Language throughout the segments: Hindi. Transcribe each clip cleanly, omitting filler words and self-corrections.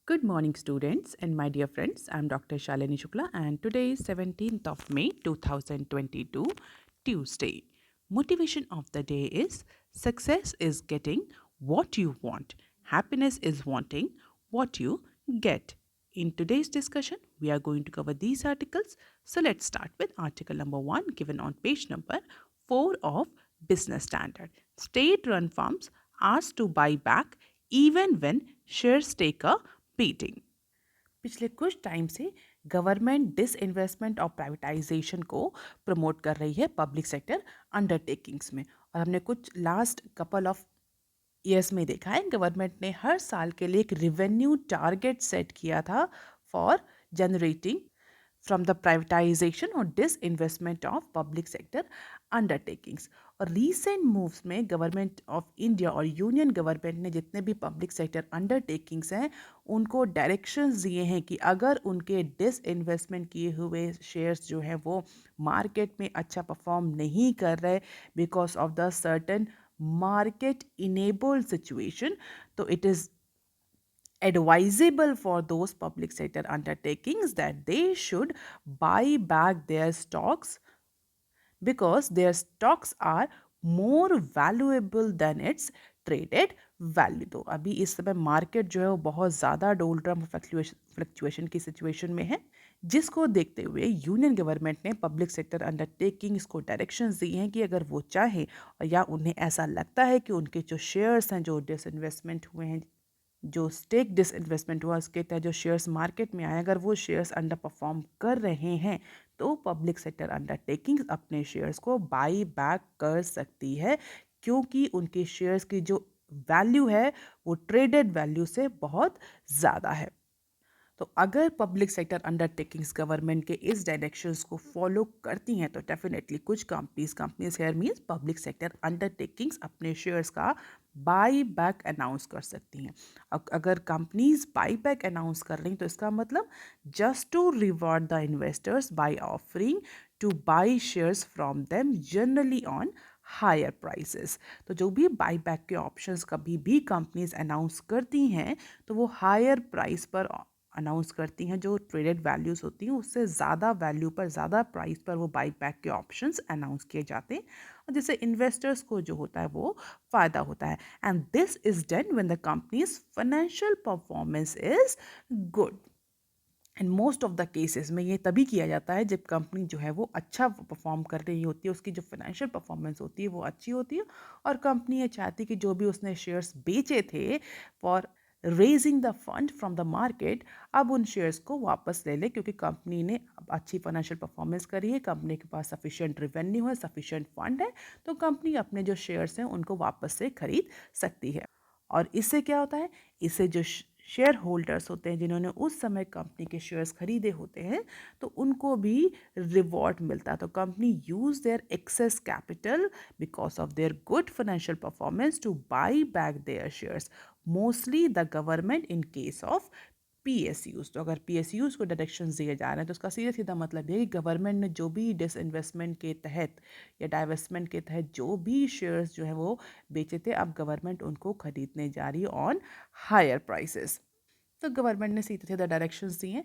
Good morning, students and my dear friends. I'm Dr. Shalini Shukla, and today is 17th of May 2022, Tuesday. Motivation of the day is success is getting what you want, happiness is wanting what you get. In today's discussion, we are going to cover these articles. So let's start with article number 1 given on page number 4 of Business Standard. State run firms asked to buy back even when shares take a beating. पिछले कुछ टाइम से गवर्नमेंट डिसइन्वेस्टमेंट और प्राइवेटाइजेशन को प्रमोट कर रही है पब्लिक सेक्टर अंडरटेकिंग्स में। और हमने कुछ लास्ट कपल ऑफ ईयर्स में देखा है गवर्नमेंट ने हर साल के लिए एक रिवेन्यू टारगेट सेट किया था for generating from the privatization or disinvestment of public sector undertakings. और recent moves में गवर्नमेंट ऑफ इंडिया और यूनियन गवर्नमेंट ने जितने भी पब्लिक सेक्टर अंडरटेकिंग्स हैं उनको डायरेक्शंस दिए हैं कि अगर उनके डिसइन्वेस्टमेंट किए हुए शेयर्स जो हैं वो मार्केट में अच्छा परफॉर्म नहीं कर रहे because of the certain market enabled situation, तो it is advisable for those public sector undertakings that they should buy back their stocks because their stocks are more valuable than its traded value. तो अभी इस समय मार्केट जो है वो बहुत ज़्यादा डोलड्रम फ्लक्चुएशन की सिचुएशन में है, जिसको देखते हुए यूनियन गवर्नमेंट ने पब्लिक सेक्टर अंडरटेकिंग्स को डायरेक्शंस दी हैं कि अगर वो चाहें या उन्हें ऐसा लगता है कि उनके जो शेयर्स हैं जो डिसइन्वेस्टमेंट हुए हैं, जो स्टेक डिसइन्वेस्टमेंट हुआ उसके तहत जो शेयर्स मार्केट में आए, अगर वो शेयर्स अंडर परफॉर्म कर रहे हैं तो पब्लिक सेक्टर अंडरटेकिंग्स अपने शेयर्स को बाई बैक कर सकती है, क्योंकि उनके शेयर्स की जो वैल्यू है वो ट्रेडेड वैल्यू से बहुत ज़्यादा है। तो अगर पब्लिक सेक्टर अंडरटेकिंग्स गवर्नमेंट के इस डायरेक्शंस को फॉलो करती हैं तो डेफिनेटली कुछ companies here means public sector undertakings अपने शेयर्स का बाई बैक अनाउंस कर सकती हैं। अगर कंपनीज बाई बैक अनाउंस कर रही हैं तो इसका मतलब just to reward the investors by offering to buy shares from them generally on higher prices. तो जो भी बाई बैक के ऑप्शंस कभी भी कंपनीज अनाउंस करती हैं तो वो हायर प्राइस पर अनाउंस करती हैं, जो ट्रेडेड वैल्यूज़ होती हैं उससे ज़्यादा वैल्यू पर, ज़्यादा प्राइस पर वो बाई बैक के ऑप्शंस अनाउंस किए जाते हैं, और जिससे इन्वेस्टर्स को जो होता है वो फ़ायदा होता है। And this is done when the companies financial performance is good. And most of the cases में ये तभी किया जाता है जब कंपनी जो है वो अच्छा परफॉर्म कर रही होती है, उसकी जो फाइनेंशियल परफॉर्मेंस होती है वो अच्छी होती है, और कंपनी ये चाहती है कि जो भी उसने शेयर्स बेचे थे for raising the fund from the market, अब उन शेयर्स को वापस ले ले, क्योंकि कंपनी ने अच्छी फाइनेंशियल परफॉर्मेंस करी है, कंपनी के पास सफिशिएंट रेवेन्यू है, सफिशिएंट फंड है, तो कंपनी अपने जो शेयर्स हैं उनको वापस से खरीद सकती है। और इससे क्या होता है, इससे जो शेयर होल्डर्स होते हैं जिन्होंने उस समय कंपनी के शेयर्स खरीदे होते हैं तो उनको भी रिवॉर्ड मिलता है। तो company use their excess capital because of their good financial performance to buy back their shares, mostly the government in case of PSUs। तो अगर PSUs को डायरेक्शंस दिए जा रहे हैं तो उसका सीधा सीधा मतलब ये कि गवर्नमेंट ने जो भी डिसइन्वेस्टमेंट के तहत या डाइवेस्टमेंट के तहत जो भी शेयर्स जो है वो बेचे थे, अब गवर्नमेंट उनको खरीदने जा रही है ऑन हायर प्राइसेस। तो गवर्नमेंट ने सीधे सीधे डायरेक्शंस दिए हैं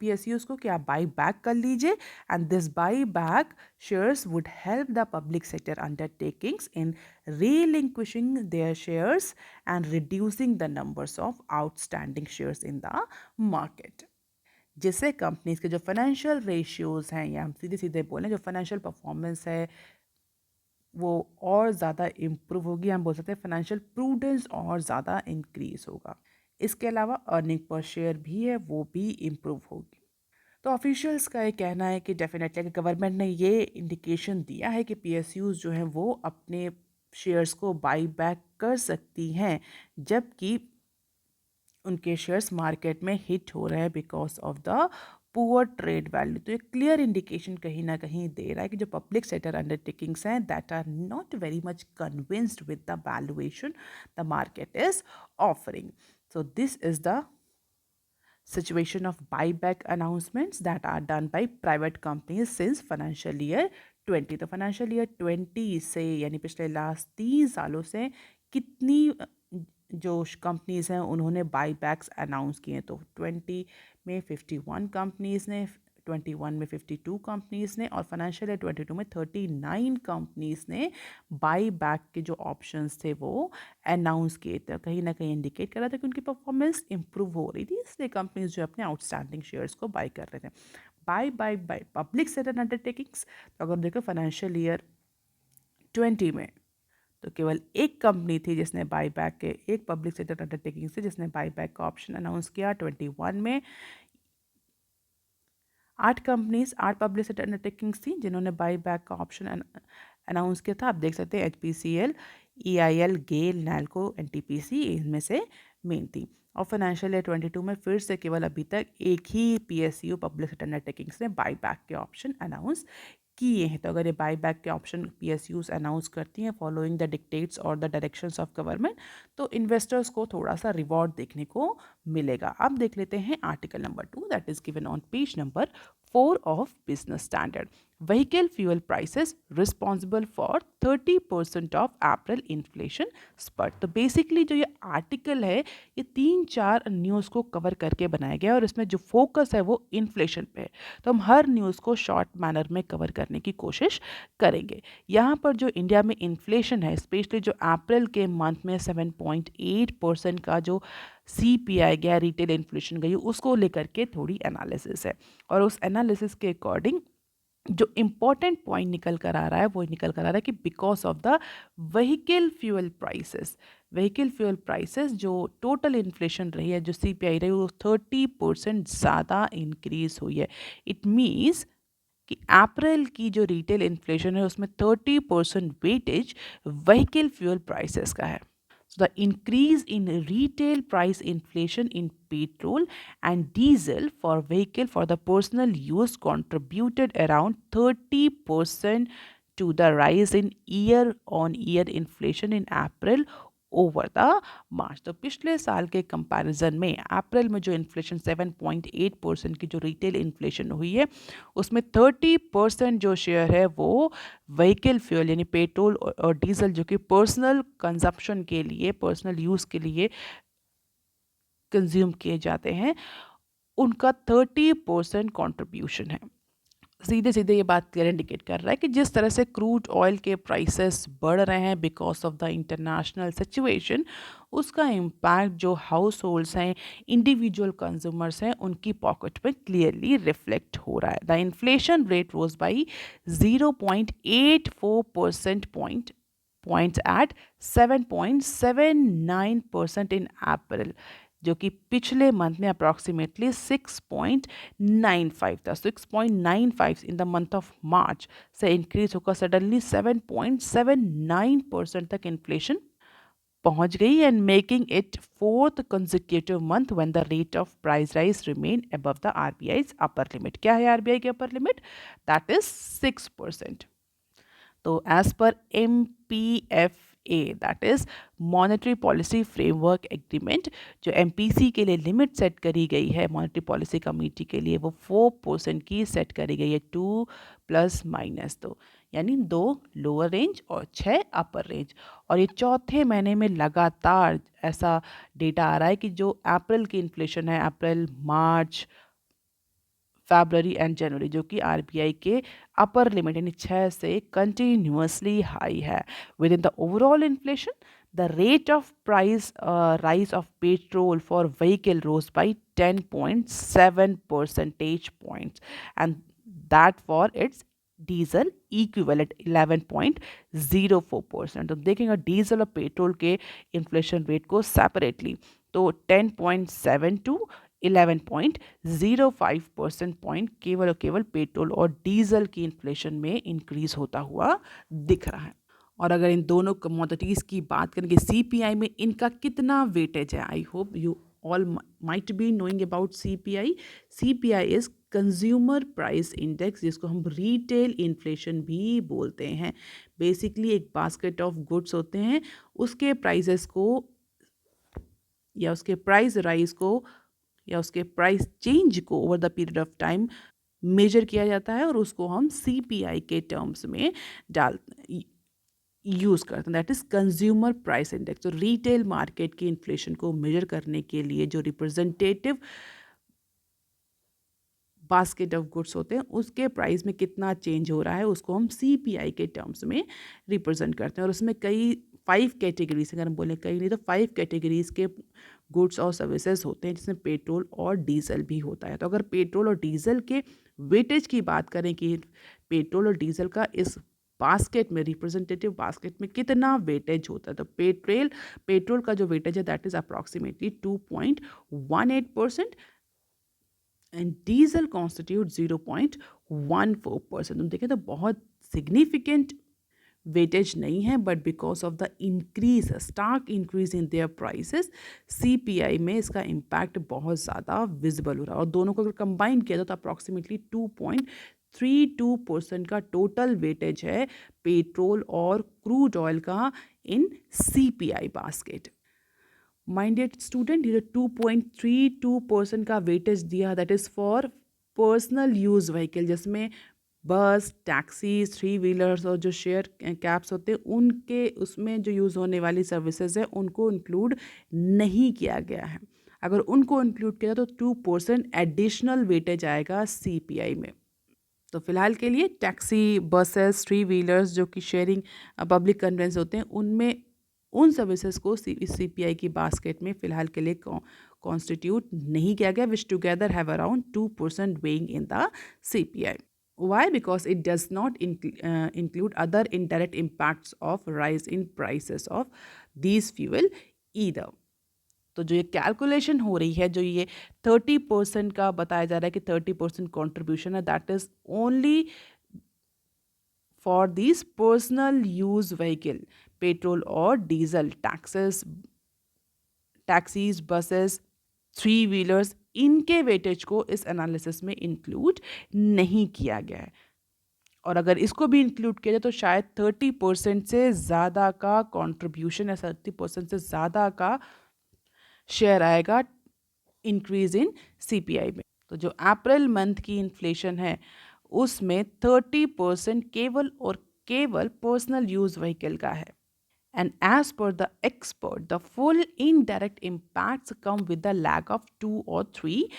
PSUs को कि आप बाई बैक कर लीजिए, and this by back shares would help the public sector undertakings in relinquishing their shares and reducing the numbers of outstanding shares in the market, जिससे कंपनीज के जो फाइनेंशियल रेशियोज हैं, या हम सीधे सीधे बोलें जो फाइनेंशियल परफॉर्मेंस है वो और ज़्यादा इम्प्रूव होगी। हम बोल सकते हैं फाइनेंशियल प्रूडेंस और ज़्यादा इंक्रीज होगा। इसके अलावा अर्निंग पर शेयर भी है वो भी इम्प्रूव होगी। तो ऑफिशियल्स का ये कहना है कि डेफिनेटली अगर गवर्नमेंट ने ये इंडिकेशन दिया है कि PSUs जो हैं वो अपने शेयर्स को बाई बैक कर सकती हैं जबकि उनके शेयर्स मार्केट में हिट हो रहे हैं because of the poor trade value, तो एक क्लियर इंडिकेशन कहीं ना कहीं दे रहा है कि जो पब्लिक सेक्टर अंडरटेकिंग्स हैं that are not very much convinced with the valuation the market is offering. So this is the situation of buyback announcements that are done by private companies since financial year 20। तो financial year 20 से यानी पिछले लास्ट 3 सालों से कितनी जो कंपनीज़ हैं उन्होंने बाई बैक्स अनाउंस किए, तो 21 कंपनीज़ ने, 21 में 52 कंपनीज़ ने, और फाइनेंशियल ईयर 22 में 39 कंपनीज़ ने बाई बैक के जो ऑप्शंस थे वो अनाउंस किए थे। कहीं ना कहीं इंडिकेट कर रहा था कि उनकी परफॉर्मेंस इंप्रूव हो रही थी, इसलिए कंपनीज जो अपने आउटस्टैंडिंग शेयर्स को बाई कर रहे थे। बाय पब्लिक सेक्टर अंडरटेकिंग्स, तो अगर देखो फाइनेंशियल ईयर 20 में तो केवल एक कंपनी थी जिसने बाईबैक के, एक पब्लिक सेक्टर अंडरटेकिंग से जिसने बाईबैक का ऑप्शन अनाउंस किया। 21 में 8 पब्लिक सेक्टर अंडरटेकिंग्स थी जिन्होंने बाईबैक का ऑप्शन अनाउंस किया था। आप देख सकते हैं HPCL, EIL, गेल, नैल्को, NTPC इनमें से मेन थी। और फाइनेंशियल ईयर 22 में फिर से केवल अभी तक एक ही PSU पब्लिक सेक्टर अंडरटेकिंग्स ने बाईबैक के ऑप्शन अनाउंस किए हैं। तो अगर ये बाई बैक के ऑप्शन PSUs अनाउंस करती हैं फॉलोइंग द डिक्टेट्स और द डायरेक्शंस ऑफ गवर्नमेंट, तो इन्वेस्टर्स को थोड़ा सा रिवॉर्ड देखने को मिलेगा। अब देख लेते हैं article number 2 that is given on page number 4 of Business Standard. Vehicle fuel prices responsible for 30% of April inflation spurt. तो बेसिकली जो ये आर्टिकल है ये 3-4 न्यूज़ को कवर करके बनाया गया है और इसमें जो फोकस है वो इन्फ्लेशन पे है। तो हम हर न्यूज़ को शॉर्ट मैनर में कवर करने की कोशिश करेंगे। यहाँ पर जो इंडिया में इन्फ्लेशन है, स्पेशली जो अप्रैल के मंथ में 7.8% का जो CPI गया, रिटेल इन्फ्लेशन गई, उसको लेकर के थोड़ी एनालिसिस है। और उस एनालिसिस के अकॉर्डिंग जो इम्पोर्टेंट पॉइंट निकल कर आ रहा है वो निकल कर आ रहा है कि because of the vehicle fuel prices जो टोटल इन्फ्लेशन रही है, जो CPI रही है, वो 30% ज़्यादा इंक्रीज हुई है। इट मीन्स कि अप्रैल की जो रिटेल इन्फ्लेशन है उसमें 30% वेटेज व्हीकल फ्यूल प्राइसेस का है। So the increase in retail price inflation in petrol and diesel for vehicle for the personal use contributed around 30% to the rise in year on year inflation in April over the March. तो पिछले साल के कंपैरिजन में अप्रैल में जो इन्फ्लेशन 7.8% की जो रिटेल इन्फ्लेशन हुई है उसमें 30% जो शेयर है वो व्हीकल फ्यूल यानी पेट्रोल और डीजल जो कि पर्सनल कंजप्शन के लिए, पर्सनल यूज़ के लिए कंज्यूम किए जाते हैं, उनका 30% कॉन्ट्रीब्यूशन है। सीधे सीधे ये बात क्लियर इंडिकेट कर रहा है कि जिस तरह से क्रूड ऑयल के प्राइसेस बढ़ रहे हैं because of the international situation, उसका इम्पैक्ट जो हाउस होल्ड्स हैं, इंडिविजुअल कंज्यूमर्स हैं, उनकी पॉकेट में क्लियरली रिफ्लेक्ट हो रहा है। The inflation rate rose by 0.84% points at 7.79% in April, जो कि पिछले मंथ में अप्रॉक्सीमेटली 6.95 था। 6.95 in the month of March से इंक्रीज होकर सडनली 7.79% तक इन्फ्लेशन पहुंच गई and making it fourth consecutive month when the rate of price rise remain above the RBI's upper limit. क्या है RBI की अपर लिमिट? That is 6%। तो as per MPFA that is monetary policy framework agreement, जो MPC के लिए लिमिट सेट करी गई है मॉनेटरी पॉलिसी कमेटी के लिए, वो 4% की सेट करी गई है, 2 + -2 यानी 2 लोअर रेंज और 6 अपर रेंज। और ये चौथे महीने में लगातार ऐसा डेटा आ रहा है कि जो अप्रैल की इन्फ्लेशन है, अप्रैल, मार्च, फरवरी एंड जनवरी, जो कि RBI के अपर लिमिट यानी 6 से कंटिन्यूसली हाई है। With in the overall inflation the rate of price rise of petrol for vehicle rose by 10.7 percentage points and that for its diesel equivalent 11.04%। तो देखेंगे डीजल और पेट्रोल के इन्फ्लेशन रेट को सेपरेटली, तो 10.7 टू 11.05 परसेंट पॉइंट केवल और केवल पेट्रोल और डीजल की इन्फ्लेशन में इंक्रीज होता हुआ दिख रहा है। और अगर इन दोनों कमोडिटीज़ की बात करेंगे CPI में इनका कितना वेटेज है, I hope you all might be knowing about CPI। CPI is consumer price index, जिसको हम रिटेल इन्फ्लेशन भी बोलते हैं। बेसिकली एक बास्केट ऑफ गुड्स होते हैं, उसके प्राइसेस को या उसके प्राइस राइज को या उसके प्राइस चेंज को over the period of time measure किया जाता है और उसको हम CPI के टर्म्स में डाल यूज़ करते हैं, that is consumer price index. तो रिटेल मार्केट की इन्फ्लेशन को मेजर करने के लिए जो रिप्रेजेंटेटिव बास्केट ऑफ गुड्स होते हैं उसके प्राइस में कितना चेंज हो रहा है उसको हम सीपीआई के टर्म्स में रिप्रेजेंट करते हैं। और उसमें कई 5 कैटेगरीज, अगर हम बोलें कई नहीं तो 5 कैटेगरीज के गुड्स और सर्विसेज होते हैं, जिसमें पेट्रोल और डीजल भी होता है। तो अगर पेट्रोल और डीजल के वेटेज की बात करें कि पेट्रोल और डीजल का इस बास्केट में, रिप्रेजेंटेटिव बास्केट में कितना वेटेज होता है, तो पेट्रोल का जो वेटेज है that is approximately 2.18% and diesel constitute 0.14%। तुम देखें तो बहुत सिग्निफिकेंट वेटेज नहीं है, but because of the increase, stark increase in their prices, CPI में इसका इम्पैक्ट बहुत ज़्यादा विजिबल हो रहा है। और दोनों को अगर कंबाइन किया तो अप्रॉक्सीमेटली 2.32% का टोटल वेटेज है पेट्रोल और क्रूड ऑयल का इन सीपीआई बास्केट। माइंडेड स्टूडेंट, ये 2.32% का वेटेज दिया, that is for personal use vehicle, जिसमें बस, टैक्सीज, थ्री व्हीलर्स और जो शेयर कैब्स होते हैं उनके उसमें जो यूज़ होने वाली सर्विसेज है उनको इंक्लूड नहीं किया गया है। अगर उनको इंक्लूड किया तो 2% एडिशनल वेटेज आएगा सीपीआई में। तो फिलहाल के लिए टैक्सी, बसेस, थ्री व्हीलर्स जो कि शेयरिंग पब्लिक कन्वेंस होते हैं उनमें उन सर्विसेज को सीपीआई की बास्केट में फ़िलहाल के लिए कॉन्स्टिट्यूट नहीं किया गया, which together have around 2% weighing in the CPI. Why? Because it does not include other indirect impacts of rise in prices of these fuel either. तो जो ये कैलकुलेशन हो रही है, जो ये 30% का बताया जा रहा है कि 30% कॉन्ट्रीब्यूशन है, that is only for this personal use vehicle, petrol और diesel, taxis, buses, three wheelers, इनके वेटेज को इस एनालिसिस में इंक्लूड नहीं किया गया है। और अगर इसको भी इंक्लूड किया जाए तो शायद 30% से ज़्यादा का कॉन्ट्रीब्यूशन या 30% से ज़्यादा का शेयर आएगा इंक्रीज इन सीपीआई में। तो जो अप्रैल मंथ की इन्फ्लेशन है उसमें 30% केवल और केवल पर्सनल यूज व्हीकल का है। And as per the expert, the full indirect impacts come with a lag of 2 or 3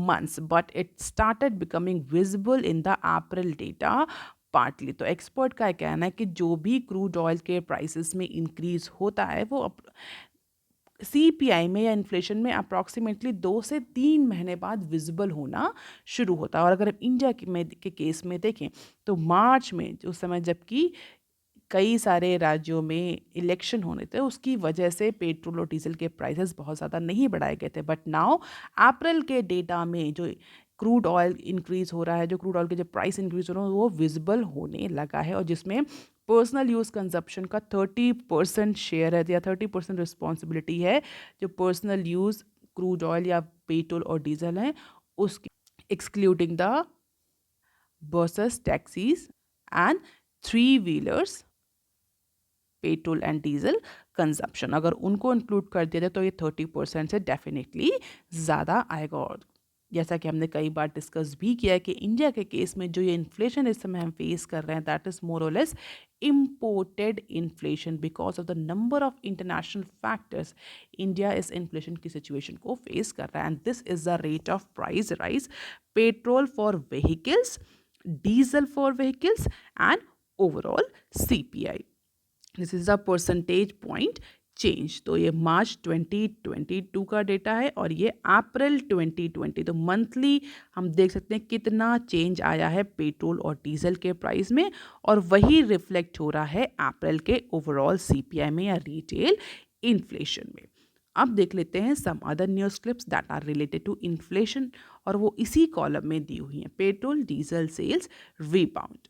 months, but it started becoming visible in the April data partly. तो एक्सपर्ट का कहना है कि जो भी क्रूड ऑयल के प्राइसेस में इंक्रीज होता है वो सीपीआई में या इन्फ्लेशन में अप्रॉक्सीमेटली 2 से 3 महीने बाद विजिबल होना शुरू होता है। और अगर हम इंडिया के केस में देखें तो मार्च में, उस समय जबकि कई सारे राज्यों में इलेक्शन होने थे, उसकी वजह से पेट्रोल और डीजल के प्राइसेस बहुत ज़्यादा नहीं बढ़ाए गए थे, बट नाउ अप्रैल के डेटा में जो क्रूड ऑयल इंक्रीज हो रहा है, जो क्रूड ऑयल के जो प्राइस इंक्रीज हो रहा है वो विजिबल होने लगा है, और जिसमें पर्सनल यूज़ कंजप्शन का 30% शेयर है या 30% रिस्पॉन्सिबिलिटी है जो पर्सनल यूज़ क्रूड ऑयल या पेट्रोल और डीजल है उसकी, excluding the buses, taxis and three wheelers, petrol and diesel consumption. अगर उनको इंक्लूड कर दिया जाए तो ये 30% से डेफिनेटली ज़्यादा आएगा। और जैसा कि हमने कई बार डिस्कस भी किया है कि इंडिया के केस में जो ये इन्फ्लेशन इस समय हम फेस कर रहे हैं दैट इज़ मोर और less imported inflation, because of the number of international factors India इस इन्फ्लेशन की सिचुएशन को फेस कर रहा है। And this is the rate of price rise, petrol for vehicles, diesel for vehicles and overall CPI. This is the percentage point change. तो ये मार्च 2022 का डेटा है और ये अप्रैल 2020, तो मंथली हम देख सकते हैं कितना चेंज आया है पेट्रोल और डीजल के प्राइस में, और वही रिफ्लेक्ट हो रहा है अप्रैल के ओवरऑल सीपीआई में या रिटेल इन्फ्लेशन में। अब देख लेते हैं some other news clips that are related to inflation, और वो इसी कॉलम में दी हुई हैं, पेट्रोल डीजल सेल्स रीबाउंड।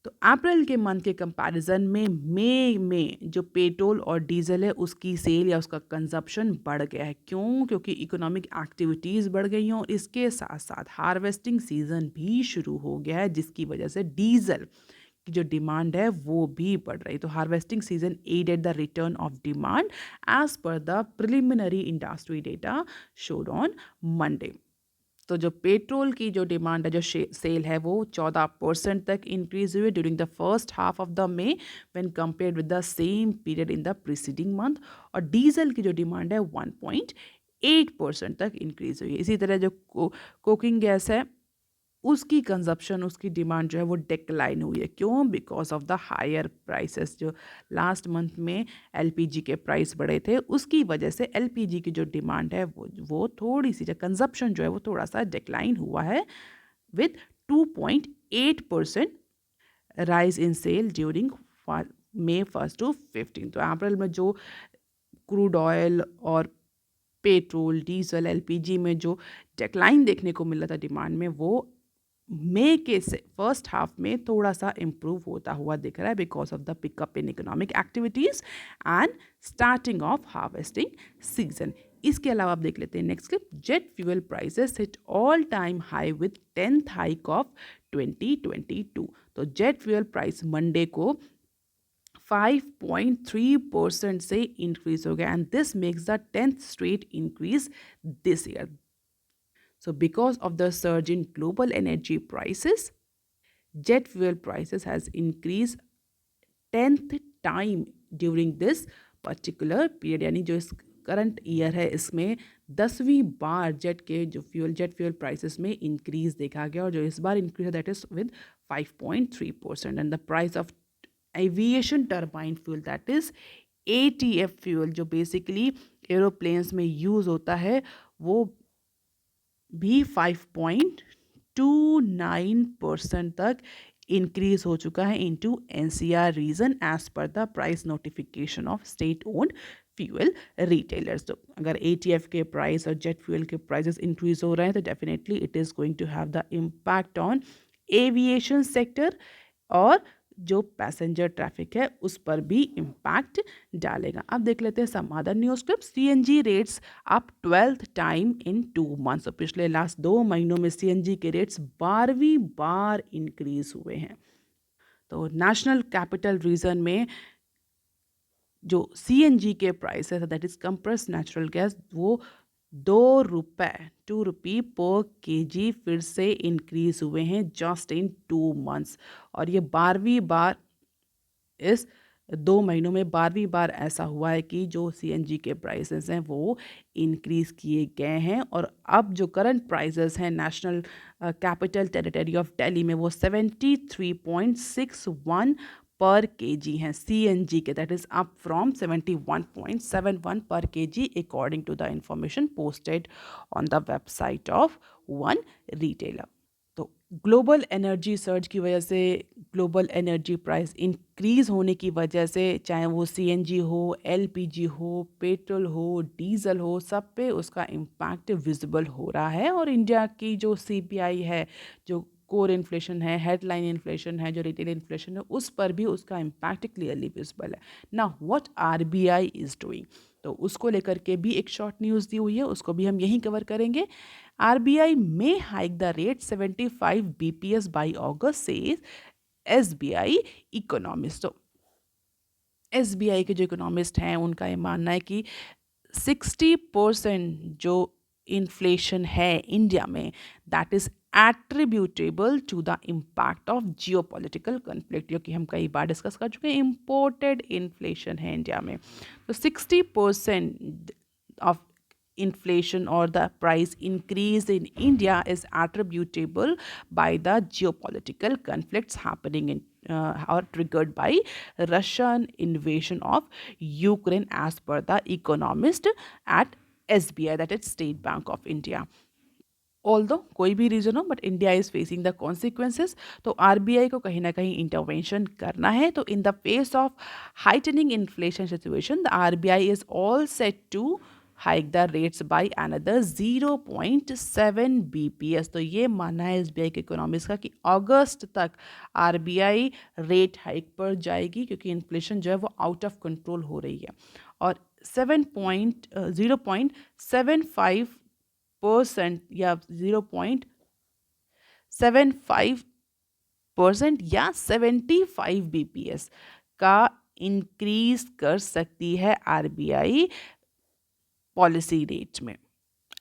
तो अप्रैल के मंथ के कंपैरिजन में मई में जो पेट्रोल और डीजल है उसकी सेल या उसका कंजप्शन बढ़ गया है। क्यों? क्योंकि इकोनॉमिक एक्टिविटीज़ बढ़ गई हैं और इसके साथ साथ हार्वेस्टिंग सीजन भी शुरू हो गया है, जिसकी वजह से डीजल की जो डिमांड है वो भी बढ़ रही है। तो harvesting season added the return of demand as per the preliminary industry data showed on Monday. तो जो पेट्रोल की जो डिमांड है, जो सेल है, वो 14% तक इंक्रीज हुई during the first half of the may when compared with the same period in the preceding month. और डीजल की जो डिमांड है 1.8% तक इंक्रीज हुई है। इसी तरह जो कुकिंग गैस है, उसकी कंजप्शन, उसकी डिमांड जो है वो डिक्लाइन हुई है। क्यों? Because of the higher prices. जो लास्ट मंथ में एलपीजी के प्राइस बढ़े थे, उसकी वजह से एलपीजी की जो डिमांड है वो थोड़ी सी, जो कंजप्शन जो है वो थोड़ा सा डिक्लाइन हुआ है with 2.8% rise in sale during May 1st to 15। तो अप्रैल में जो क्रूड ऑयल और पेट्रोल, डीजल, एलपीजी में जो डिक्लाइन देखने को मिला था डिमांड में, वो मई के से फर्स्ट हाफ में थोड़ा सा इम्प्रूव होता हुआ दिख रहा है because of the pickup in economic activities and starting of harvesting season. इसके अलावा आप देख लेते हैं next clip. Jet fuel prices hit all time high with 10th hike of 2022। तो जेट फ्यूल प्राइस मंडे को 5.3% से इंक्रीज हो गया and this makes the 10th straight increase this year. So because of the surge in global energy prices, jet fuel prices has increased 10th time during this particular period। यानी जो इस करंट ईयर है, इसमें 10वीं बार जेट फ्यूल प्राइसेस में इंक्रीज देखा गया। और जो इस बार इंक्रीज है that is with 5.3%। And the price of aviation turbine fuel that is ATF fuel, जो बेसिकली एरोप्लेन्स में यूज होता है, वो भी 5.29% तक इंक्रीज हो चुका है into NCR region as per the price notification of state owned fuel retailers. तो अगर ATF के प्राइस और जेट फ्यूल के प्राइसेस इंक्रीज हो रहे हैं तो definitely it is going to have the impact on aviation sector, और जो पैसेंजर ट्रैफिक है उस पर भी इम्पैक्ट डालेगा। अब देख लेते हैं some other news clip. CNG rates up 12th time in 2 months। तो पिछले लास्ट 2 महीनों में CNG के रेट्स 12वीं बार इंक्रीज हुए हैं। तो नेशनल कैपिटल रीजन में जो CNG के प्राइस है that is compressed natural gas, वो 2 रुपये पर केजी फिर से इंक्रीज हुए हैं जस्ट इन 2 months। और ये 12वीं बार, इस 2 महीनों में 12वीं बार ऐसा हुआ है कि जो CNG के प्राइसेस हैं वो इंक्रीज किए गए हैं। और अब जो करंट प्राइसेस हैं national capital territory of Delhi में, वो 73.61 पर केजी हैं CNG के, that is up from 71.71 per kg according to the information posted on the website of one retailer. तो ग्लोबल एनर्जी सर्ज की वजह से, ग्लोबल एनर्जी प्राइस इंक्रीज होने की वजह से, चाहे वो CNG हो, LPG हो, पेट्रोल हो, डीजल हो, सब पे उसका इम्पैक्ट विजिबल हो रहा है। और इंडिया की जो CPI है, जो कोर इन्फ्लेशन है, हेडलाइन इन्फ्लेशन है, जो रिटेल इन्फ्लेशन है, उस पर भी उसका इम्पैक्ट क्लियरली विजिबल है। ना व्हाट RBI इज डूइंग, तो उसको लेकर के भी एक शॉर्ट न्यूज़ दी हुई है, उसको भी हम यहीं कवर करेंगे। RBI may hike the rate 75 BPS by August, says SBI economist. तो SBI के जो इकोनॉमिस्ट हैं उनका ये मानना है कि 60% जो इन्फ्लेशन है इंडिया में that is attributable to the impact of geopolitical conflict, जो कि हम कई बार डिस्कस कर चुके हैं। इम्पोर्टेड इन्फ्लेशन है इंडिया में, तो 60% of inflation or the price increase in India is attributable by the geopolitical conflicts happening in or triggered by Russian invasion of Ukraine, as per the economist at SBI, that is State Bank of India। Although कोई भी रीजन हो, but India is facing the consequences, तो RBI को कहीं ना कहीं इंटरवेंशन करना है। तो in the face of heightening inflation situation, the RBI is all set to hike the rates by another 0.7 BPS। तो ये मानना है SBI के इकोनॉमिस्ट का कि अगस्त तक RBI रेट हाइक पर जाएगी, क्योंकि इन्फ्लेशन जो है वो आउट ऑफ कंट्रोल हो रही है। और 0.75% या 0.75% या 75 BPS का इंक्रीज कर सकती है RBI पॉलिसी रेट में।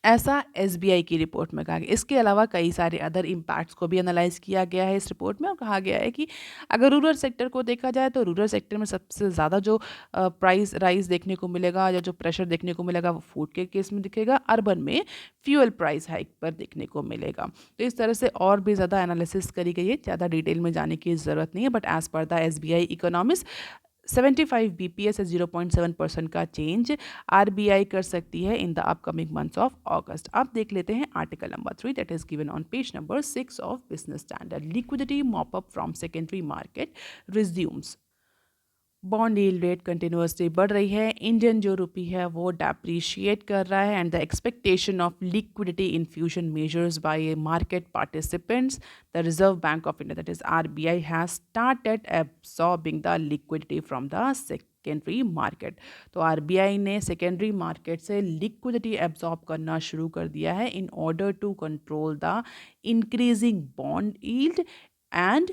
ऐसा एसबीआई की रिपोर्ट में कहा गया। इसके अलावा कई सारे अदर इम्पैक्ट्स को भी एनालाइज किया गया है इस रिपोर्ट में, और कहा गया है कि अगर रूरल सेक्टर को देखा जाए तो रूरल सेक्टर में सबसे ज़्यादा जो प्राइस राइज देखने को मिलेगा या जो प्रेशर देखने को मिलेगा वो फूड के केस में दिखेगा, अर्बन में फ्यूल प्राइस हाइक पर देखने को मिलेगा। तो इस तरह से और भी ज़्यादा एनालिसिस करी गई है, ज़्यादा डिटेल में जाने की ज़रूरत नहीं है, but as per the SBI economist 75 BPS से 0.7% का चेंज आरबीआई कर सकती है in the upcoming months of August. अब देख लेते हैं article number 3 that is given on page number 6 of Business Standard. Liquidity mop up from secondary market resumes. Bond yield rate continuously बढ़ रही है, इंडियन जो रुपी है वो डेप्रिशिएट कर रहा है, and the expectation of liquidity infusion measures by market participants, the Reserve Bank of India that is RBI has started absorbing the liquidity from the secondary market. तो आरबीआई ने सेकेंडरी मार्केट से लिक्विडिटी एब्जॉर्ब करना शुरू कर दिया है in order to control the increasing bond yield and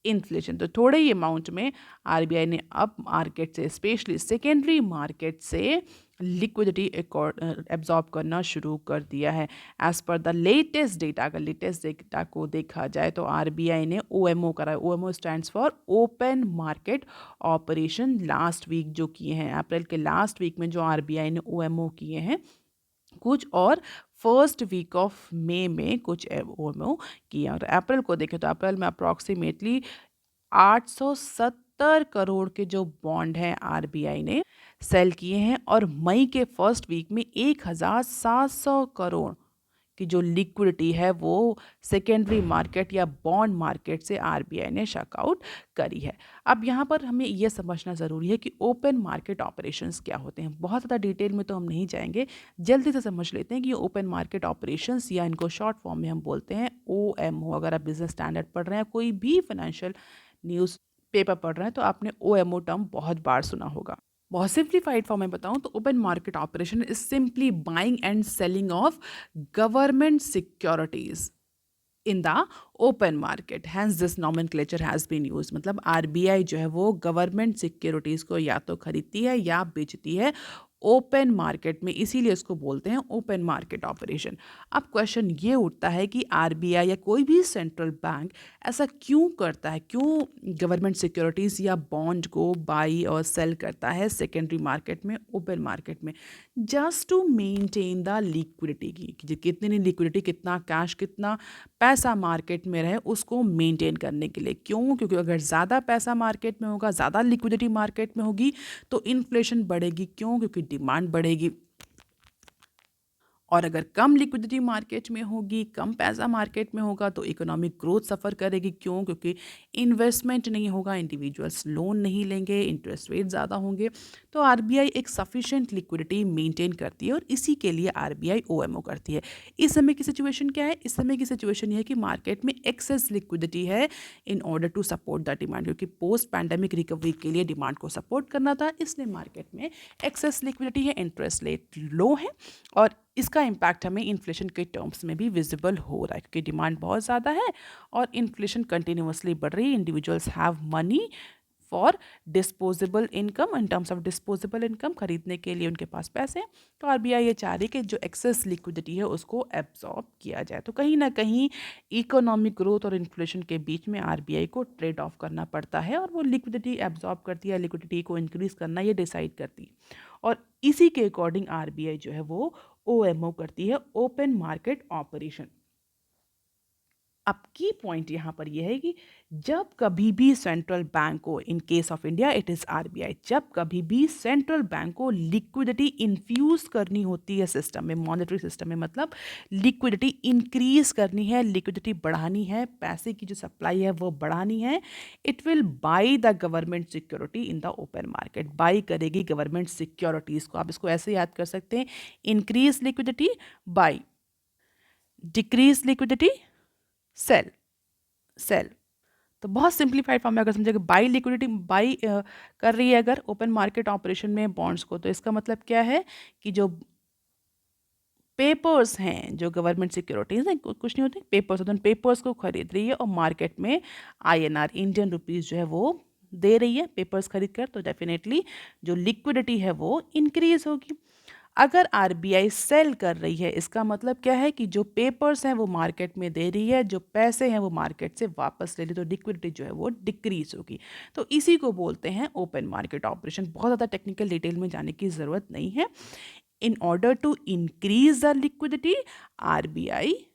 inflation. तो थोड़े ही अमाउंट में आरबीआई ने अब मार्केट से, स्पेशली सेकेंडरी मार्केट से लिक्विडिटी एब्जॉर्ब करना शुरू कर दिया है। As per the latest data, अगर लेटेस्ट डेटा को देखा जाए तो आरबीआई ने ओएमओ करा है। OMO stands for open market operation. Last week जो किए हैं, अप्रैल के लास्ट वीक में जो आरबीआई ने ओएमओ किए हैं कुछ, और फर्स्ट वीक ऑफ मई में कुछ ओएमओ किया। और अप्रैल को देखें तो अप्रैल में अप्रॉक्सीमेटली 870 करोड़ के जो बॉन्ड हैं आरबीआई ने सेल किए हैं, और मई के फर्स्ट वीक में 1700 करोड़ की जो लिक्विडिटी है वो सेकेंडरी मार्केट या बॉन्ड मार्केट से आरबीआई ने शॉकआउट करी है। अब यहाँ पर हमें यह समझना ज़रूरी है कि ओपन मार्केट ऑपरेशंस क्या होते हैं। बहुत ज़्यादा डिटेल में तो हम नहीं जाएंगे, जल्दी से समझ लेते हैं कि ओपन मार्केट ऑपरेशंस, या इनको शॉर्ट फॉर्म में हम बोलते हैं ओएमओ। अगर आप बिजनेस स्टैंडर्ड पढ़ रहे हैं, कोई भी फाइनेंशियल न्यूज़ पेपर पढ़ रहे हैं, तो आपने ओएमओ टर्म बहुत बार सुना होगा। बहुत सिंप्लीफाइड फॉर्म में बताऊं तो open market operation is simply buying and selling of government securities in the open market, hence this nomenclature has been use. मतलब आरबीआई जो है वो गवर्नमेंट सिक्योरिटीज़ को या तो खरीदती है या बेचती है ओपन मार्केट में, इसीलिए इसको बोलते हैं ओपन मार्केट ऑपरेशन। अब क्वेश्चन ये उठता है कि आरबीआई या कोई भी सेंट्रल बैंक ऐसा क्यों करता है, क्यों गवर्नमेंट सिक्योरिटीज़ या बॉन्ड को बाई और सेल करता है सेकेंडरी मार्केट में, ओपन मार्केट में? Just to maintain the liquidity की, कितनी लिक्विडिटी, कितना कैश, कितना पैसा मार्केट में रहे, उसको मेंटेन करने के लिए। क्यों? क्योंकि अगर ज़्यादा पैसा मार्केट में होगा, ज़्यादा लिक्विडिटी मार्केट में होगी तो इन्फ्लेशन बढ़ेगी। क्यों? क्योंकि डिमांड बढ़ेगी। और अगर कम लिक्विडिटी मार्केट में होगी, कम पैसा मार्केट में होगा, तो इकोनॉमिक ग्रोथ सफ़र करेगी। क्यों? क्योंकि इन्वेस्टमेंट नहीं होगा, इंडिविजुअल्स लोन नहीं लेंगे, इंटरेस्ट रेट ज़्यादा होंगे। तो आरबीआई एक सफिशिएंट लिक्विडिटी मेंटेन करती है, और इसी के लिए आरबीआई ओएमओ करती है। इस समय की सिचुएशन क्या है? इस समय की सिचुएशन ये है कि मार्केट में एक्सेस लिक्विडिटी है in order to support the demand, क्योंकि पोस्ट पैंडेमिक रिकवरी के लिए डिमांड को सपोर्ट करना था, इसलिए मार्केट में एक्सेस लिक्विडिटी है, इंटरेस्ट रेट लो है, और इसका इम्पैक्ट हमें इन्फ्लेशन के टर्म्स में भी विजिबल हो रहा है, क्योंकि डिमांड बहुत ज़्यादा है और इन्फ्लेशन कंटिन्यूसली बढ़ रही है। Individuals have money for disposable income, in terms of disposable income, खरीदने के लिए उनके पास पैसे हैं। तो आरबीआई ये चाह रही है कि जो एक्सेस लिक्विडिटी है उसको एब्जॉर्ब किया जाए। तो कहीं ना कहीं इकोनॉमिक ग्रोथ और इन्फ्लेशन के बीच में आरबीआई को ट्रेड ऑफ करना पड़ता है, और वो लिक्विडिटी एब्जॉर्ब करती है, लिक्विडिटी को इंक्रीज करना ये डिसाइड करती है, और इसी के अकॉर्डिंग आरबीआई जो है वो ओएमओ करती है, ओपन मार्केट ऑपरेशन। अब की पॉइंट यहाँ पर यह है कि जब कभी भी सेंट्रल बैंक को, इन case of India it is RBI, जब कभी भी सेंट्रल बैंक को लिक्विडिटी इन्फ्यूज करनी होती है सिस्टम में, मॉनेटरी सिस्टम में, मतलब लिक्विडिटी इंक्रीज करनी है, लिक्विडिटी बढ़ानी है, पैसे की जो सप्लाई है वो बढ़ानी है, it will buy the government security in the open market. Buy करेगी गवर्नमेंट सिक्योरिटीज़ को। आप इसको ऐसे याद कर सकते हैं, increase liquidity buy, decrease liquidity sell, sell. तो बहुत सिंप्लीफाइड फॉर्म में अगर समझेगा, बाई लिक्विडिटी, बाई कर रही है अगर ओपन मार्केट ऑपरेशन में बॉन्ड्स को, तो इसका मतलब क्या है कि जो पेपर्स हैं, जो गवर्नमेंट सिक्योरिटीज हैं, कुछ नहीं होते पेपर्स होते हैं, पेपर्स को खरीद रही है, और मार्केट में आईएनआर, इंडियन रुपीज़ जो है वो दे रही है पेपर्स खरीद कर, तो डेफिनेटली जो लिक्विडिटी है वो इंक्रीज होगी। अगर आरबीआई सेल कर रही है, इसका मतलब क्या है कि जो पेपर्स हैं वो मार्केट में दे रही है, जो पैसे हैं वो मार्केट से वापस ले रही, तो लिक्विडिटी जो है वो डिक्रीज होगी। तो इसी को बोलते हैं ओपन मार्केट ऑपरेशन। बहुत ज़्यादा टेक्निकल डिटेल में जाने की ज़रूरत नहीं है। In order to increase the liquidity, RBI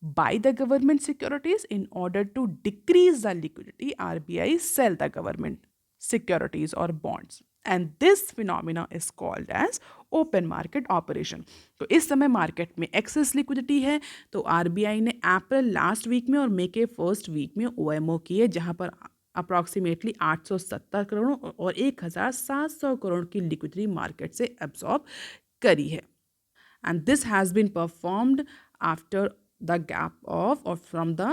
buy the government securities. In order to decrease the liquidity, RBI sell the government securities or bonds. And this phenomena is called as open market operation. तो इस समय मार्केट में एक्सेस लिक्विडिटी है, तो आरबीआई ने अप्रैल लास्ट वीक में और मई के फर्स्ट वीक में ओएमओ किए, जहां पर अप्रॉक्सीमेटली 870 करोड़ और 1700 करोड़ की लिक्विडिटी मार्केट से एब्सॉर्ब करी है। And this has been performed after the gap of or from the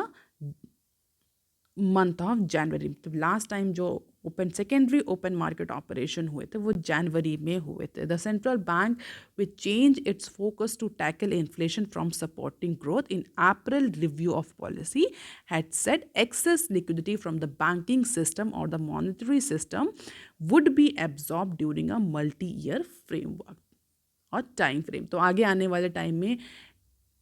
month of January. तो लास्ट टाइम जो सेकेंडरी ओपन मार्केट ऑपरेशन हुए थे वो जनवरी में हुए थे। The central bank which change its focus to tackle inflation from supporting growth in April review of policy had said excess liquidity from the banking system और the monetary system would be absorb during a multi year framework और टाइम फ्रेम। तो आगे आने वाले टाइम में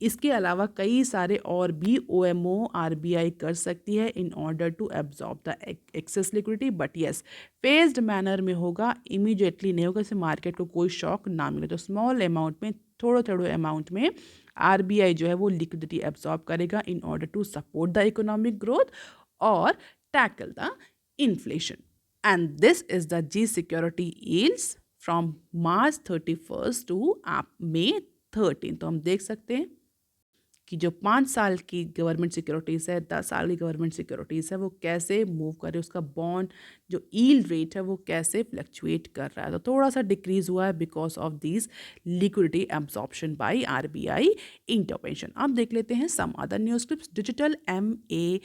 इसके अलावा कई सारे और भी ओएमओ आरबीआई कर सकती है in order to absorb the excess liquidity, but yes phased manner में होगा, इमीडिएटली नहीं होगा, इससे मार्केट को कोई शॉक ना मिले। तो स्मॉल अमाउंट में, थोड़े थोड़े अमाउंट में आरबीआई जो है वो लिक्विडिटी एब्जॉर्ब करेगा in order to support the economic growth और tackle the inflation. And this is the G security yields from March 31 to May 13। तो हम देख सकते हैं कि जो 5 साल की गवर्नमेंट सिक्योरिटीज़ है, 10 साल की गवर्नमेंट सिक्योरिटीज़ है, वो कैसे मूव कर रही है, उसका बॉन्ड जो यील्ड रेट है वो कैसे फ्लक्चुएट कर रहा है। तो थोड़ा सा डिक्रीज हुआ है because of this liquidity absorption by RBI intervention. अब देख लेते हैं some other news clips. Digital MA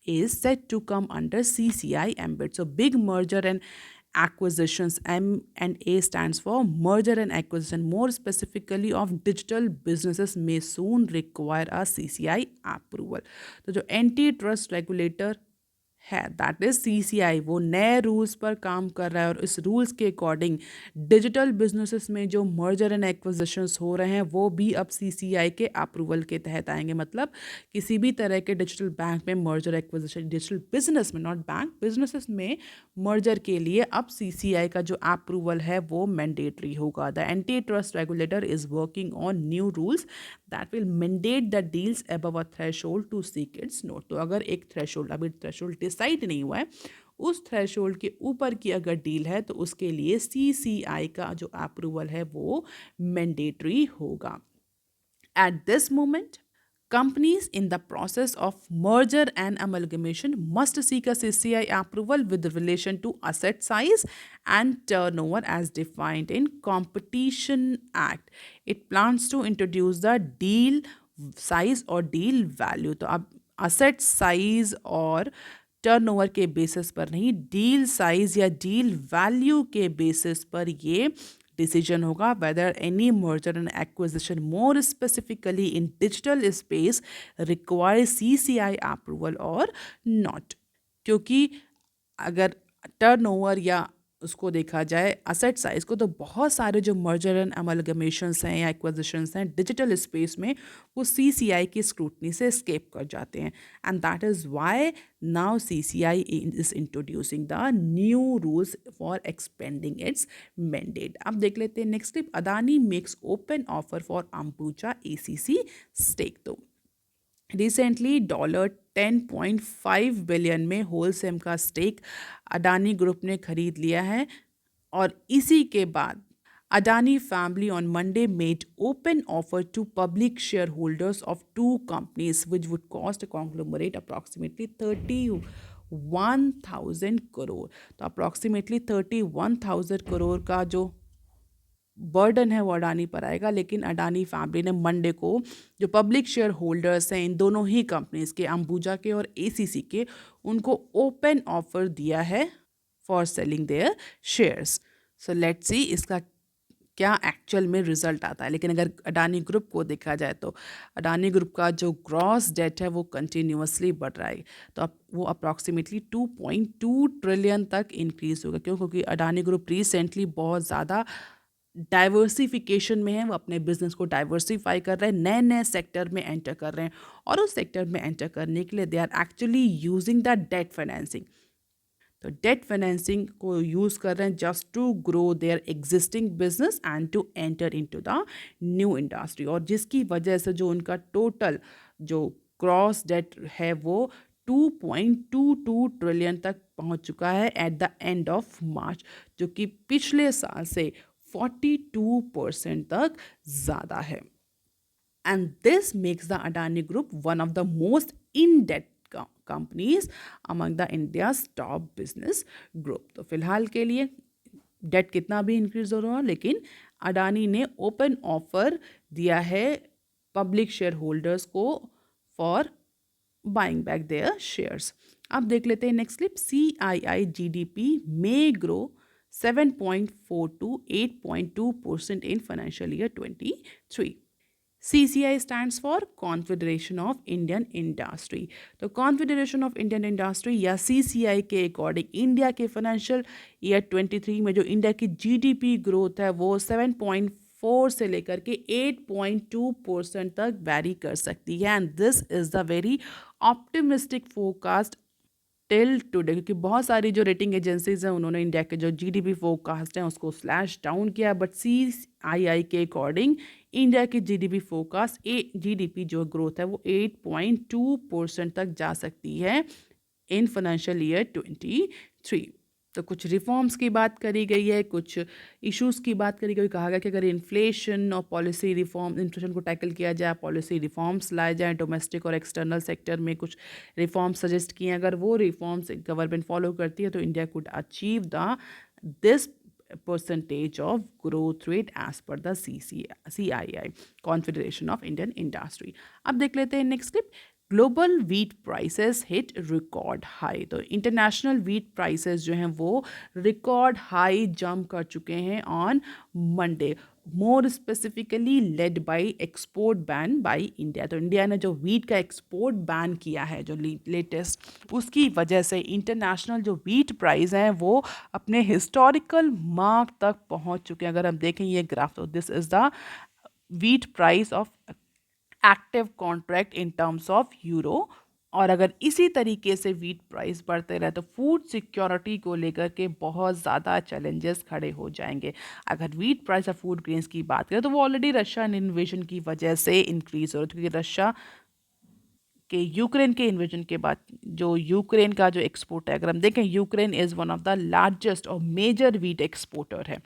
is set to come under CCI ambit. So big merger and acquisitions, M&A stands for merger and acquisition, more specifically of digital businesses, may soon require a CCI approval. तो जो एंटी ट्रस्ट रेगुलेटर है दैट इज सीसीआई, वो नए रूल्स पर काम कर रहा है और इस रूल्स के अकॉर्डिंग डिजिटल बिजनेसेस में जो मर्जर एंड एक्विजिशंस हो रहे हैं वो भी अब सीसीआई के अप्रूवल के तहत आएंगे। मतलब किसी भी तरह के डिजिटल बैंक में मर्जर एक्विजिशन, डिजिटल बिजनेस में, नॉट बैंक, बिजनेसेस में मर्जर के लिए अब सीसीआई का जो अप्रूवल है वो मैंडेटरी होगा। The anti trust regulator is working on new rules that will mandate the deals above a threshold to seek its note. तो अगर एक थ्रेशोल्ड, अभी थ्रेशोल्ड डिसाइड नहीं हुआ है, उस थ्रेशोल्ड के ऊपर की अगर डील है तो उसके लिए सीसीआई का जो अप्रूवल है वो मैंडेटरी होगा। At this moment companies in the process of merger and amalgamation must seek a CCI approval with relation to asset size and turnover as defined in Competition Act. It plans to introduce the deal size or deal value. तो अब asset size और टर्नओवर के बेसिस पर नहीं, डील साइज या डील वैल्यू के बेसिस पर ये डिसीजन होगा whether any merger and acquisition, more specifically in digital space, require CCI approval और नॉट। क्योंकि अगर टर्नओवर या उसको देखा जाए असेट साइज को, तो बहुत सारे जो मर्जर एंड अमलगमेशंस हैं या एक्विजिशंस हैं डिजिटल स्पेस में, वो सीसीआई की स्क्रूटनी से स्केप कर जाते हैं। And that is why now CCI is introducing the new rules for expanding its mandate. अब देख लेते हैं next clip. Adani makes open offer for Ambuja ACC stake. तो रिसेंटली $10.5 बिलियन में होलसेम का स्टेक अडानी ग्रुप ने खरीद लिया है और इसी के बाद Adani family on Monday made open offer to public shareholders of two companies which would cost conglomerate approximately 31,000 crore. तो अप्रॉक्सीमेटली 31,000 करोड़ का जो बर्डन है वो अडानी पर आएगा। लेकिन अडानी फैमिली ने मंडे को जो पब्लिक शेयर होल्डर्स हैं इन दोनों ही कंपनीज के, अंबुजा के और एसीसी के, उनको ओपन ऑफर दिया है for selling their shares. So let's see इसका क्या एक्चुअल में रिजल्ट आता है। लेकिन अगर अडानी ग्रुप को देखा जाए तो अडानी ग्रुप का जो ग्रॉस डेट है वो कंटिन्यूसली बढ़ रहा है। तो अब वो अप्रॉक्सीमेटली 2.2 ट्रिलियन तक इंक्रीज होगा। क्यों? क्योंकि अडानी ग्रुप रिसेंटली बहुत ज़्यादा डाइवर्सिफिकेशन में है, वो अपने बिजनेस को डाइवर्सिफाई कर रहे हैं, नए नए सेक्टर में एंटर कर रहे हैं, और उस सेक्टर में एंटर करने के लिए they are actually using the debt financing. तो डेट फाइनेंसिंग को यूज़ कर रहे हैं just to grow their existing business and to enter into the new industry, और जिसकी वजह से जो उनका टोटल जो क्रॉस डेट है वो 2.22 ट्रिलियन तक पहुंच चुका है at the end of March, जो कि पिछले साल से 42% तक ज़्यादा है। And this makes the Adani Group one of the most in-debt companies among the India's top business group. तो फिलहाल के लिए डेट कितना भी इंक्रीज हो रहा है, लेकिन अडानी ने ओपन ऑफर दिया है पब्लिक शेयर होल्डर्स को for buying back their shares. अब देख लेते हैं next clip. CII GDP may grow 7.4 to 8.2% in financial year 23। CCI stands for Confederation of Indian Industry। तो कॉन्फेडरेशन ऑफ इंडियन इंडस्ट्री या CCI के अकॉर्डिंग इंडिया के फाइनेंशियल ईयर 23 में जो इंडिया की GDP ग्रोथ है वो 7.4 से लेकर के 8.2% तक वैरी कर सकती है, and this is the very optimistic forecast till today, क्योंकि बहुत सारी जो रेटिंग एजेंसीज हैं उन्होंने इंडिया के जो जीडीपी फोरकास्ट हैं उसको स्लैश डाउन किया, बट CII के अकॉर्डिंग इंडिया की जीडीपी फोरकास्ट जीडीपी जो ग्रोथ है वो 8.2% तक जा सकती है इन फाइनेंशियल ईयर 23। तो कुछ रिफॉर्म्स की बात करी गई है, कुछ इश्यूज़ की बात करी गई। कहा गया कि अगर इन्फ्लेशन और पॉलिसी रिफॉर्म, इन्फ्लेशन को टैकल किया जाए, पॉलिसी रिफॉर्म्स लाए जाएँ, डोमेस्टिक और एक्सटर्नल सेक्टर में कुछ रिफॉर्म्स सजेस्ट किए हैं, अगर वो रिफॉर्म्स गवर्नमेंट फॉलो करती है तो India could achieve the this percentage of growth rate as per the CII Confederation of Indian Industry। अब देख लेते हैं next clip. Global wheat prices hit record high. तो इंटरनेशनल वीट प्राइसेस जो हैं वो रिकॉर्ड हाई जंप कर चुके हैं on Monday, more specifically led by export ban by India. तो इंडिया ने जो वीट का एक्सपोर्ट बैन किया है जो लेटेस्ट, उसकी वजह से इंटरनेशनल जो वीट प्राइस हैं वो अपने हिस्टोरिकल मार्क तक पहुंच चुके हैं। अगर हम देखें ये ग्राफ, तो this is the wheat price of active contract in terms of euro, और अगर इसी तरीके से वीट प्राइस बढ़ते रहे तो फूड सिक्योरिटी को लेकर के बहुत ज़्यादा चैलेंजेस खड़े हो जाएंगे। अगर वीट प्राइस और फूड ग्रेन्स की बात करें तो वो ऑलरेडी रशियन इन्वेजन की वजह से इंक्रीज हो रही है, क्योंकि रशिया के यूक्रेन के इन्वेजन के बाद जो यूक्रेन का जो एक्सपोर्ट है, अगर हम देखें Ukraine is one of the largest और मेजर वीट एक्सपोर्टर है,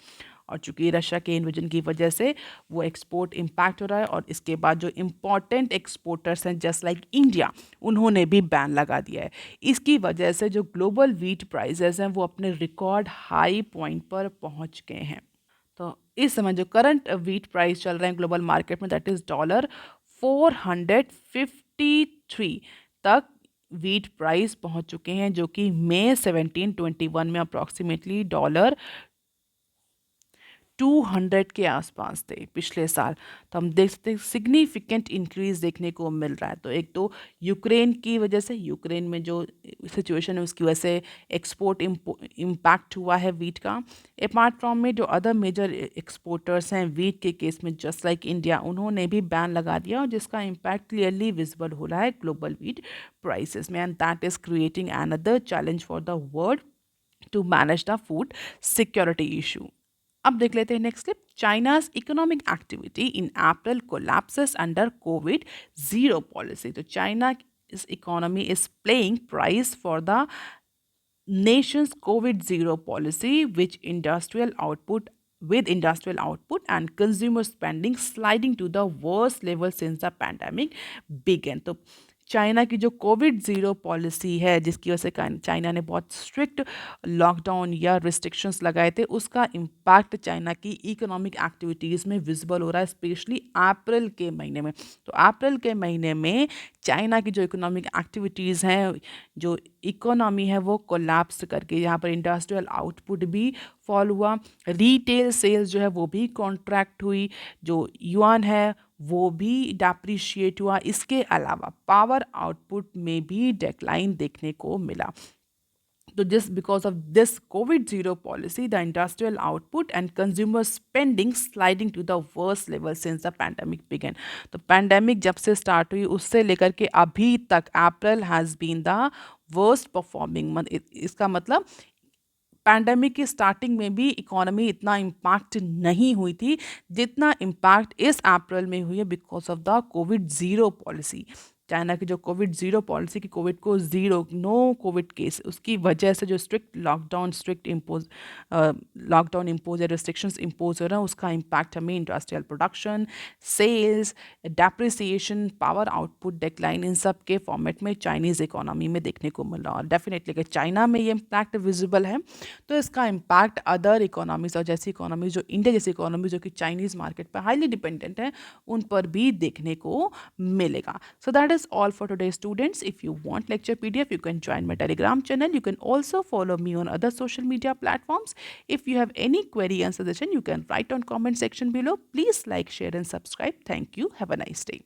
और चूंकि रशिया के इन्वेजन की वजह से वो एक्सपोर्ट इम्पैक्ट हो रहा है, और इसके बाद जो इम्पॉर्टेंट एक्सपोर्टर्स हैं जस्ट लाइक इंडिया, उन्होंने भी बैन लगा दिया है। इसकी वजह से जो ग्लोबल वीट प्राइसेस हैं वो अपने रिकॉर्ड हाई पॉइंट पर पहुंच गए हैं। तो इस समय जो करंट वीट प्राइस चल रहे हैं ग्लोबल मार्केट में, दैट इज़ $453 तक वीट प्राइस पहुंच चुके हैं, जो कि मई 1721 में अप्रॉक्सीमेटली $200 के आसपास थे पिछले साल। तो हम देख सकते हैं सिग्निफिकेंट इंक्रीज देखने को मिल रहा है। तो एक तो यूक्रेन की वजह से, यूक्रेन में जो सिचुएशन है उसकी वजह से एक्सपोर्ट इम्पैक्ट हुआ है वीट का। अपार्ट फ्रॉम में जो अदर मेजर एक्सपोर्टर्स हैं वीट के केस में जस्ट लाइक इंडिया, उन्होंने भी बैन लगा दिया, और जिसका इम्पैक्ट क्लियरली विजिबल हो रहा है ग्लोबल वीट प्राइसेस में, and that is creating another challenge for the world to manage the food security issue. अब देख लेते हैं next clip. China's economic activity in April collapses under COVID zero policy. तो चाइना इस economy is playing price for the nation's COVID zero policy, with industrial output and consumer spending sliding to the worst level since the pandemic began। तो चाइना की जो कोविड ज़ीरो पॉलिसी है, जिसकी वजह से चाइना ने बहुत स्ट्रिक्ट लॉकडाउन या रिस्ट्रिक्शंस लगाए थे, उसका इम्पैक्ट चाइना की इकोनॉमिक एक्टिविटीज़ में विजिबल हो रहा है, स्पेशली अप्रैल के महीने में। तो अप्रैल के महीने में चाइना की जो इकोनॉमिक एक्टिविटीज़ हैं, जो इकोनॉमी है वो कोलैप्स करके, यहाँ पर इंडस्ट्रियल आउटपुट भी फॉल हुआ, रिटेल सेल्स जो है वो भी कॉन्ट्रैक्ट हुई, जो युआन है वो भी डेप्रिशिएट हुआ। इसके अलावा पावर आउटपुट में भी डेक्लाइन देखने को मिला। So just because of this COVID zero policy, the industrial output and consumer spending sliding to the worst level since the pandemic began. तो pandemic जब से start हुई उससे लेकर के अभी तक April has been the worst performing month. इसका मतलब पैंडेमिक की स्टार्टिंग में भी इकोनॉमी इतना इम्पैक्ट नहीं हुई थी जितना इम्पैक्ट इस अप्रैल में हुई है because of the COVID zero policy. China की जो कोविड ज़ीरो पॉलिसी की कोविड को ज़ीरो नो कोविड केस उसकी वजह से जो strict lockdown strict impose lockdown impose या रिस्ट्रिक्शंस इम्पोज हो रहा है उसका इम्पैक्ट हमें industrial production sales depreciation power output decline इन सब के फॉर्मेट में चाइनीज़ इकोनॉमी में देखने को मिला। और डेफिनेटली अगर चाइना में ये इम्पैक्ट विजिबल है तो इसका इम्पैक्ट अदर इकोनॉमीज और जैसी इकोनॉमीज जो इंडिया जैसी इकोनॉमी जो कि चाइनीज़ मार्केट पर हाईली डिपेंडेंट है उन पर भी देखने को मिलेगा। So that is all for today students. If you want lecture PDF, you can join my Telegram channel. You can also follow me on other social media platforms. If you have any query and suggestion, you can write on comment section below. Please like, share and subscribe. Thank you. Have a nice day.